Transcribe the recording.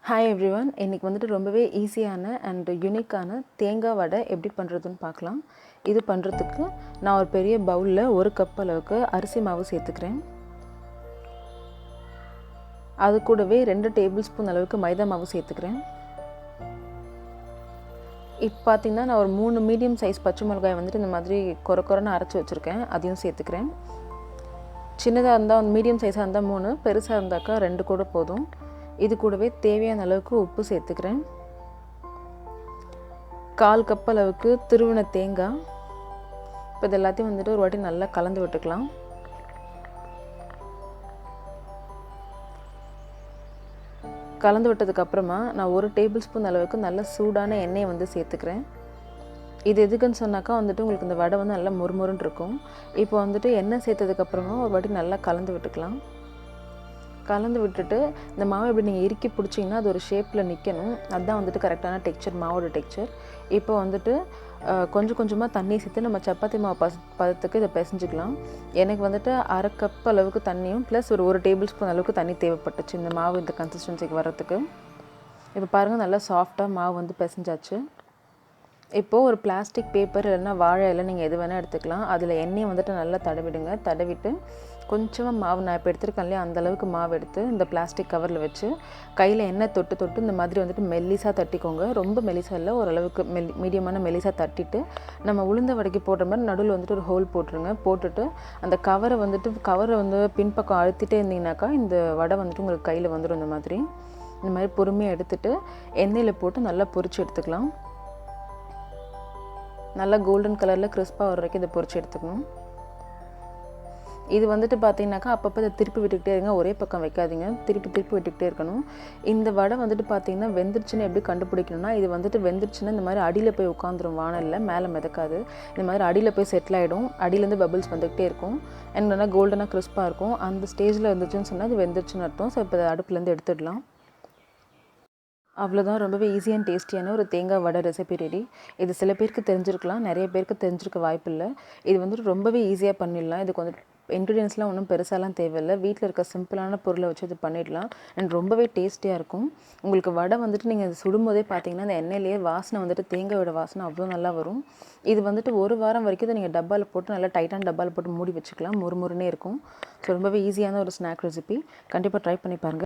Hi everyone, இன்றைக்கி வந்துட்டு ரொம்பவே ஈஸியான அண்ட் யூனிக்கான தேங்காய் வடை எப்படி பண்ணுறதுன்னு பார்க்கலாம். இது பண்ணுறதுக்கு நான் ஒரு பெரிய பவுலில் 1 கப் அளவுக்கு அரிசி மாவு சேர்த்துக்கிறேன். அது கூடவே 2 டேபிள் ஸ்பூன் அளவுக்கு மைதா மாவு சேர்த்துக்கிறேன். இப்போ பார்த்திங்கன்னா நான் ஒரு 3 மீடியம் சைஸ் பச்சை மிளகாய் வந்துட்டு இந்த மாதிரி கொரன்னு அரைச்சி வச்சுருக்கேன். அதையும் சேர்த்துக்கிறேன். சின்னதாக இருந்தால் மீடியம் சைஸாக இருந்தால் 3, பெருசாக இருந்தாக்கா 2 கூட போதும். இது கூடவே தேவையான அளவுக்கு உப்பு சேர்த்துக்கிறேன். 1/4 கப் அளவுக்கு துருவின தேங்காய். இப்போ இது எல்லாத்தையும் வந்துட்டு ஒரு வாட்டி நல்லா கலந்து விட்டுக்கலாம். கலந்து விட்டதுக்கப்புறமா நான் 1 டேபிள் ஸ்பூன் அளவுக்கு நல்ல சூடான எண்ணெயை வந்து சேர்த்துக்கிறேன். இது எதுக்குன்னு சொன்னாக்கா வந்துட்டு உங்களுக்கு இந்த வடை வந்து நல்லா மொறுமொறுன்னு இருக்கும். இப்போ வந்துட்டு எண்ணெய் சேர்த்ததுக்கப்புறமா ஒரு வாட்டி நல்லா கலந்து விட்டுக்கலாம். கலந்து விட்டுட்டு இந்த மாவு எப்படி நீங்கள் இறுக்கி பிடிச்சிங்கன்னா அது ஒரு ஷேப்பில் நிற்கணும். அதுதான் வந்துட்டு கரெக்டான டெக்ஸ்சர், மாவோட டெக்ஸ்சர். இப்போ வந்துட்டு கொஞ்சம் கொஞ்சமாக தண்ணி சேர்த்து நம்ம சப்பாத்தி மாவு பதத்துக்கு இதை பிசைஞ்சிக்கலாம். எனக்கு வந்துட்டு 1/2 கப் அளவுக்கு தண்ணியும் ப்ளஸ் ஒரு டேபிள் ஸ்பூன் அளவுக்கு தண்ணி தேவைப்பட்டுச்சு இந்த மாவு இந்த கன்சிஸ்டன்சிக்கு வர்றதுக்கு. இப்போ பாருங்கள், நல்லா சாஃப்டாக மாவு வந்து பிசைஞ்சாச்சு. இப்போது ஒரு பிளாஸ்டிக் பேப்பர் இல்லைன்னா வாழை இலை நீங்கள் எது வேணால் எடுத்துக்கலாம். அதில் எண்ணெயை வந்துட்டு நல்லா தடவிடுங்க. தடவிட்டு கொஞ்சமாக மாவு நான் இப்போ எடுத்துருக்கேன் இல்லையா, அந்தளவுக்கு மாவு எடுத்து இந்த பிளாஸ்டிக் கவரில் வச்சு கையில் எண்ணெய் தொட்டு இந்த மாதிரி வந்துட்டு மெல்லிசாக தட்டிக்கோங்க. ரொம்ப மெல்லிசாக இல்லை, ஓரளவுக்கு மீடியமான மெல்லிசாக தட்டிட்டு நம்ம உளுந்த வடைக்கு போடுற மாதிரி நடுவில் வந்துட்டு ஒரு ஹோல் போட்டுருங்க. போட்டுட்டு அந்த கவரை வந்து பின்பக்கம் அழுத்திட்டே இருந்தீங்கன்னாக்கா இந்த வடை வந்துட்டு உங்களுக்கு கையில் வந்துடும். இந்த மாதிரி பொறுமையாக எடுத்துகிட்டு எண்ணெயில் போட்டு நல்லா பொரிச்சு எடுத்துக்கலாம். நல்லா கோல்டன் கலரில் கிறிஸ்பாக வர வரைக்கும் இதை பொரிச்சு எடுத்துக்கணும். இது வந்துட்டு பார்த்தீங்கன்னாக்கா அப்பப்போ இதை திருப்பி விட்டுக்கிட்டே இருங்க, ஒரே பக்கம் வைக்காதீங்க, திருப்பி விட்டுக்கிட்டே இருக்கணும். இந்த வடை வந்துட்டு பார்த்தீங்கன்னா வெந்துருச்சுன்னு எப்படி கண்டுபிடிக்கணும்னா, இது வந்துட்டு வெந்துருச்சுன்னா இந்த மாதிரி அடியில் போய் உட்காந்துரும், வானலில் மேலே மிதக்காது. இந்த மாதிரி அடியில் போய் செட்டில் ஆகிடும். அடியிலேருந்து பபிள்ஸ் வந்துக்கிட்டே இருக்கும். அண்ட் நல்லா கோல்டனாக கிறிஸ்பாக இருக்கும். அந்த ஸ்டேஜில் இருந்துச்சுன்னு சொன்னால் அது வெந்துருச்சுன்னு அர்த்தம். ஸோ இப்போ அடுப்புலேருந்து எடுத்துடலாம். அவ்வளோதான், ரொம்பவே ஈஸி அண்ட் டேஸ்டியான ஒரு தேங்காய் வடை ரெசிபி ரெடி. இது சில பேருக்கு தெரிஞ்சிருக்கலாம், நிறைய பேருக்கு தெரிஞ்சிருக்க வாய்ப்பு இல்லை. இது வந்துட்டு ரொம்பவே ஈஸியாக பண்ணிடலாம். இதுக்கு வந்து இன்க்ரீடியன்ஸ்லாம் ஒன்றும் பெருசாலாம் தேவையில்லை. வீட்டில் இருக்க சிம்பிளான பொருளை வச்சு இது பண்ணிடலாம். அண்ட் ரொம்பவே டேஸ்டியாக இருக்கும். உங்களுக்கு வடை வந்துட்டு நீங்கள் சுடும்போதே பார்த்தீங்கன்னா அந்த எண்ணெயிலேயே வாசனை வந்துட்டு தேங்காயோட வாசனை அவ்வளோ நல்லா வரும். இது வந்துட்டு 1 வாரம் வரைக்கும் இதை நீங்கள் டப்பாவில் போட்டு நல்லா டைட்டான டப்பாவில் போட்டு மூடி வச்சுக்கலாம். மொறுமொறுனே இருக்கும். ஸோ ரொம்பவே ஈஸியான ஒரு ஸ்நாக் ரெசிபி. கண்டிப்பாக ட்ரை பண்ணி பாருங்கள்.